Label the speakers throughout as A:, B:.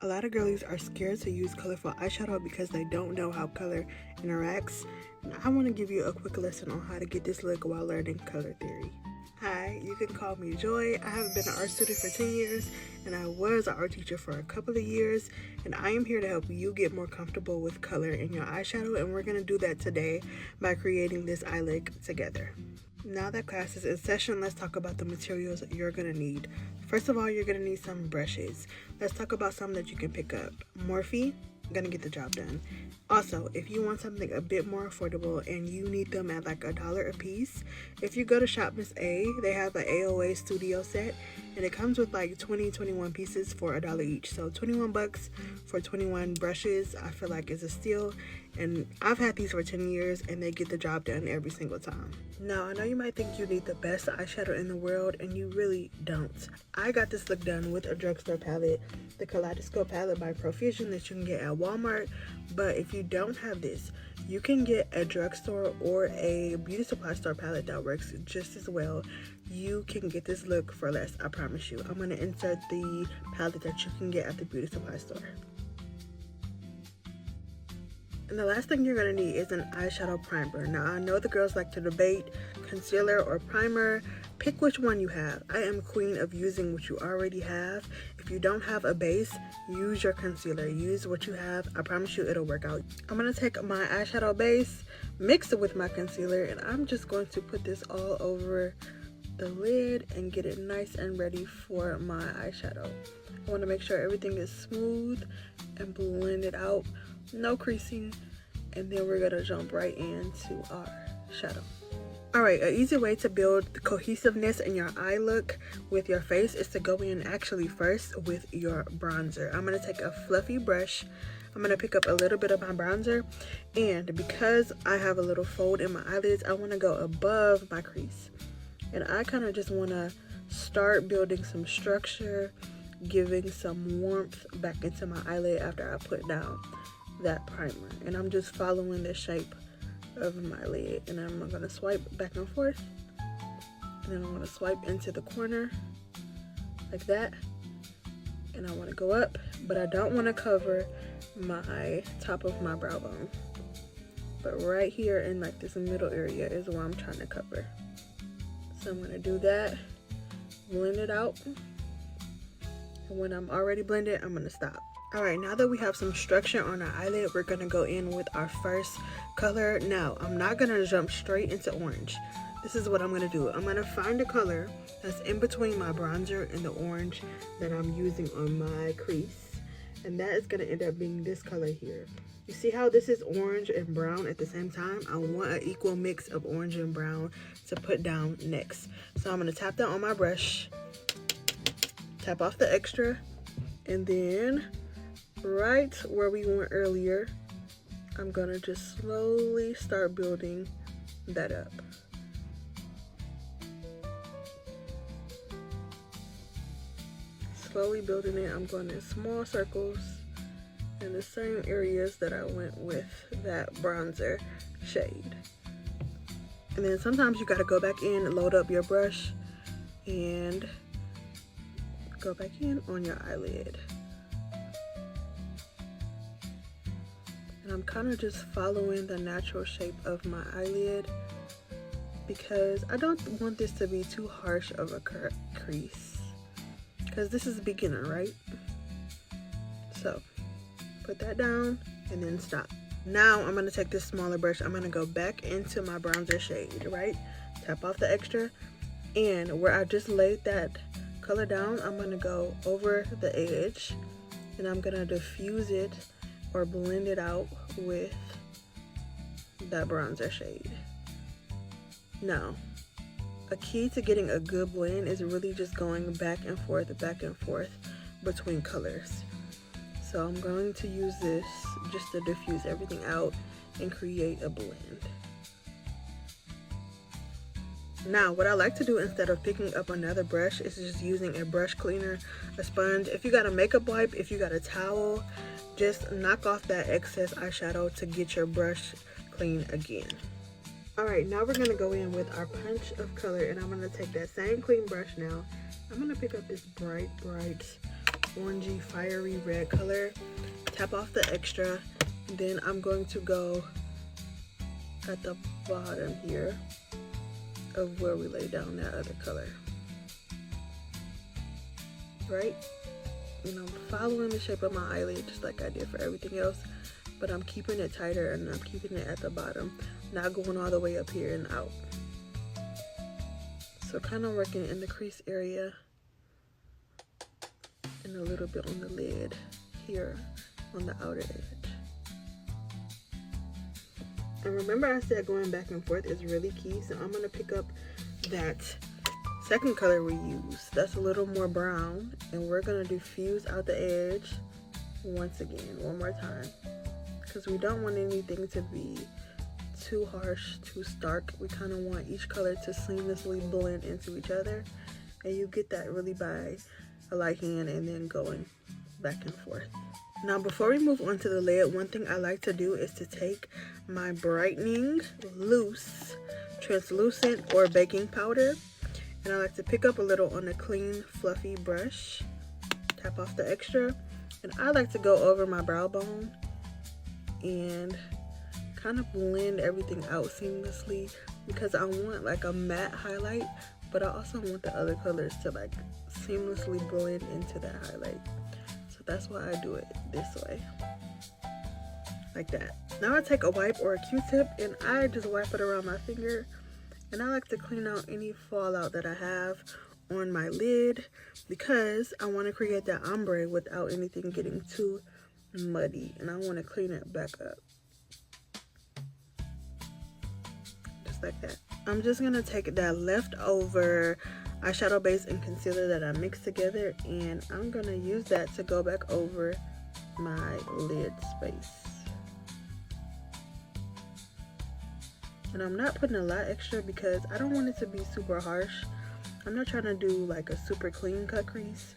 A: A lot of girlies are scared to use colorful eyeshadow because they don't know how color interacts. And I want to give you a quick lesson on how to get this look while learning color theory. Hi, you can call me Joy. I have been an art student for 10 years and I was an art teacher for a couple of years, and I am here to help you get more comfortable with color in your eyeshadow, and we're going to do that today by creating this eye look together. Now that class is in session, let's talk about the materials you're going to need. First of all, you're going to need some brushes. Let's talk about some that you can pick up. Morphe, gonna get the job done. Also, if you want something a bit more affordable and you need them at like $1 a piece, if you go to Shop Miss A, they have an AOA studio set and it comes with like 21 pieces for $1 each. So 21 bucks for 21 brushes, I feel like is a steal. And I've had these for 10 years and they get the job done every single time. Now, I know you might think you need the best eyeshadow in the world, and you really don't. I got this look done with a drugstore palette, the Kaleidoscope palette by Profusion that you can get at Walmart. But if you don't have this, you can get a drugstore or a beauty supply store palette that works just as well. You can get this look for less, I promise you. I'm going to insert the palette that you can get at the beauty supply store. And the last thing you're going to need is an eyeshadow primer. Now, I know the girls like to debate concealer or primer. Pick which one you have. I am queen of using what you already have. If you don't have a base, use your concealer. Use what you have. I promise you it'll work out. I'm going to take my eyeshadow base, mix it with my concealer, and I'm just going to put this all over the lid and get it nice and ready for my eyeshadow. I want to make sure everything is smooth and blend it out. No creasing, and then we're gonna jump right into our shadow. Alright, an easy way to build the cohesiveness in your eye look with your face is to go in actually first with your bronzer. I'm gonna take a fluffy brush. I'm gonna pick up a little bit of my bronzer, and because I have a little fold in my eyelids, I want to go above my crease, and I kind of just want to start building some structure, giving some warmth back into my eyelid after I put down that primer. And I'm just following the shape of my lid, and I'm gonna swipe back and forth, and then I'm gonna swipe into the corner like that, and I want to go up, but I don't want to cover my top of my brow bone, but right here in like this middle area is where I'm trying to cover. So I'm gonna do that, blend it out, and when I'm already blended, I'm gonna stop. Alright, now that we have some structure on our eyelid, we're going to go in with our first color. Now, I'm not going to jump straight into orange. This is what I'm going to do. I'm going to find a color that's in between my bronzer and the orange that I'm using on my crease. And that is going to end up being this color here. You see how this is orange and brown at the same time? I want an equal mix of orange and brown to put down next. So I'm going to tap that on my brush, tap off the extra, and then right where we went earlier, I'm gonna just slowly start building that up. Slowly building it. I'm going in small circles in the same areas that I went with that bronzer shade. And then sometimes you gotta go back in and load up your brush and go back in on your eyelid. And I'm kind of just following the natural shape of my eyelid because I don't want this to be too harsh of a crease, because this is a beginner, right? So put that down and then stop. Now I'm going to take this smaller brush. I'm going to go back into my bronzer shade, right? Tap off the extra, and where I just laid that color down, I'm going to go over the edge and I'm going to diffuse it or blend it out with that bronzer shade. Now, a key to getting a good blend is really just going back and forth between colors. So I'm going to use this just to diffuse everything out and create a blend. Now, what I like to do instead of picking up another brush is just using a brush cleaner, a sponge. If you got a makeup wipe, if you got a towel, just knock off that excess eyeshadow to get your brush clean again. Alright, now we're going to go in with our punch of color, and I'm going to take that same clean brush now. I'm going to pick up this bright orangey fiery red color. Tap off the extra. Then I'm going to go at the bottom here of where we lay down that other color. Right? And I'm following the shape of my eyelid just like I did for everything else, but I'm keeping it tighter and I'm keeping it at the bottom, not going all the way up here and out. So kind of working in the crease area and a little bit on the lid here on the outer edge. And remember I said going back and forth is really key, so I'm going to pick up that second color we use. That's a little more brown, and we're going to diffuse out the edge once again, one more time, because we don't want anything to be too harsh, too stark. We kind of want each color to seamlessly blend into each other, and you get that really by a light hand and then going back and forth. Now before we move on to the lid, one thing I like to do is to take my brightening loose translucent or baking powder, and I like to pick up a little on a clean fluffy brush, tap off the extra, and I like to go over my brow bone and kind of blend everything out seamlessly, because I want like a matte highlight, but I also want the other colors to like seamlessly blend into that highlight. So that's why I do it this way, like that. Now I take a wipe or a Q-tip and I just wipe it around my finger, and I like to clean out any fallout that I have on my lid, because I want to create that ombre without anything getting too muddy, and I want to clean it back up. Just like that. I'm just going to take that leftover eyeshadow base and concealer that I mixed together, and I'm going to use that to go back over my lid space. And I'm not putting a lot extra because I don't want it to be super harsh. I'm not trying to do like a super clean cut crease.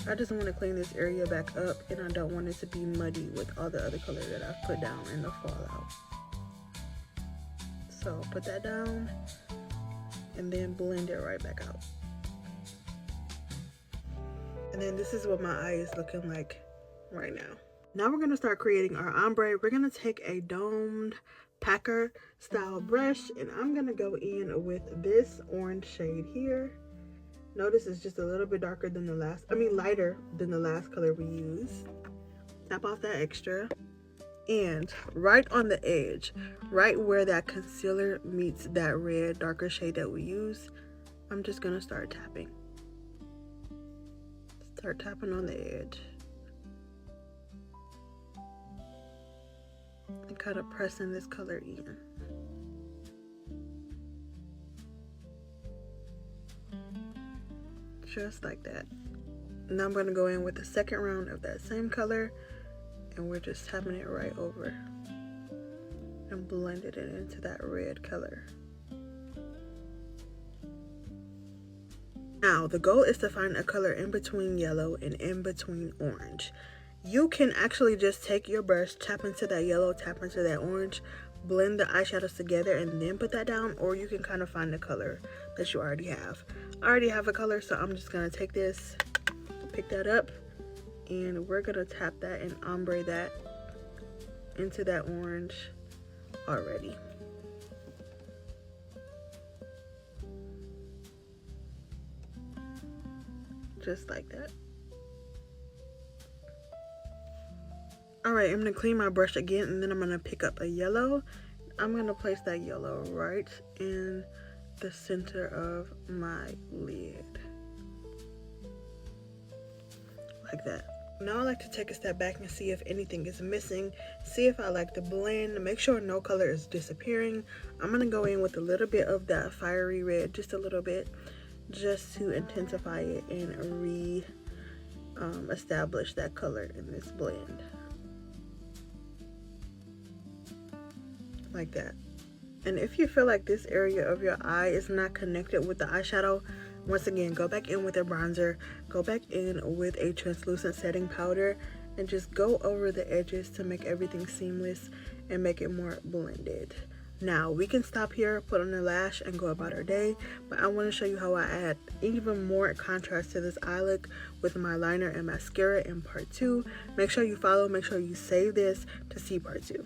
A: I just want to clean this area back up, and I don't want it to be muddy with all the other color that I've put down in the fallout. So put that down and then blend it right back out. And then this is what my eye is looking like right now. Now we're going to start creating our ombre. We're going to take a domed packer style brush, and I'm going to go in with this orange shade here. Notice it's just a little bit darker than the last, lighter than the last color we used. Tap off that extra, and right on the edge, right where that concealer meets that red darker shade that we use, I'm just going to start tapping. Start tapping on the edge. And kind of pressing this color in. Just like that. Now I'm going to go in with the second round of that same color, and we're just tapping it right over and blending it into that red color. Now the goal is to find a color in between yellow and in between orange. You can actually just take your brush, tap into that yellow, tap into that orange, blend the eyeshadows together, and then put that down, or you can kind of find the color that you already have. I already have a color, so I'm just going to take this, pick that up, and we're going to tap that and ombre that into that orange already. Just like that. Alright, I'm going to clean my brush again, and then I'm going to pick up a yellow. I'm going to place that yellow right in the center of my lid. Like that. Now I like to take a step back and see if anything is missing. See if I like the blend. Make sure no color is disappearing. I'm going to go in with a little bit of that fiery red, just a little bit, just to intensify it and establish that color in this blend. Like that. And if you feel like this area of your eye is not connected with the eyeshadow, once again, go back in with a bronzer, go back in with a translucent setting powder, and just go over the edges to make everything seamless and make it more blended. Now we can stop here, put on a lash, and go about our day, but I want to show you how I add even more contrast to this eye look with my liner and mascara in part 2. Make sure you follow, make sure you save this to see part 2.